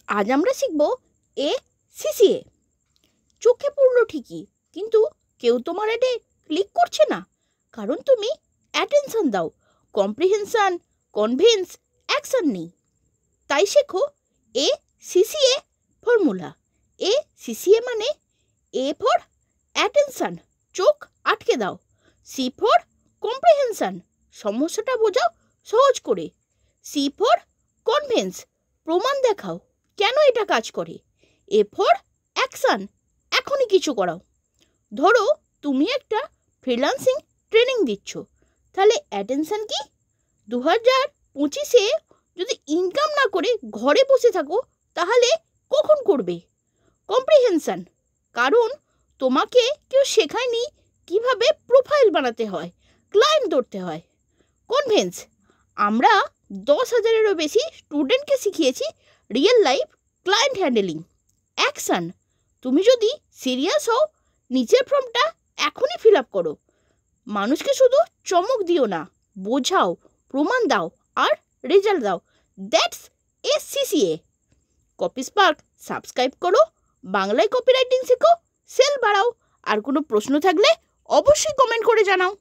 আজ আমরা শিখব ACCA। চোখে পড়লো ঠিকই, কিন্তু কেউ তোমার অ্যাডে ক্লিক করছে না, কারণ তুমি অ্যাটেনশন দাও, কম্প্রিহেনশন, কনভিন্স, অ্যাকশন নেই। তাই শেখো ACCA ফর্মুলা। ACCA মানে A ফর অ্যাটেনশন, চোখ আটকে দাও। C ফর কম্প্রিহেনশন, সমস্যাটা বোঝাও সহজ করে। C ফর কনভিন্স, প্রমাণ দেখাও কেন এটা কাজ করে। A ফর অ্যাকশন, এখনই কিছু করাও। ধরো তুমি একটা ফ্রিল্যান্সিং ট্রেনিং দিচ্ছ, তাহলে অ্যাটেনশন কি? 2025-এ যদি ইনকাম না করে ঘরে বসে থাকো, তাহলে কখন করবে? কম্প্রিহেনশন, কারণ তোমাকে কেউ শেখায়নি কিভাবে প্রোফাইল বানাতে হয়, ক্লায়েন্ট ধরতে হয়। কনভিন্স, আমরা 10,000-এরও বেশি স্টুডেন্টকে শিখিয়েছি real life client handling. Action, তুমি যদি সিরিয়াস হও, নিচের ফর্মটা এখনই ফিল আপ করো। মানুষকে শুধু চমক দিও না, বোঝাও, প্রমাণ দাও আর রেজাল্ট দাও। That's ACCA। Copy spark subscribe করো, বাংলায় কপিরাইটিং শেখো, সেল বাড়াও। আর কোনো প্রশ্ন থাকলে অবশ্যই কমেন্ট করে জানাও।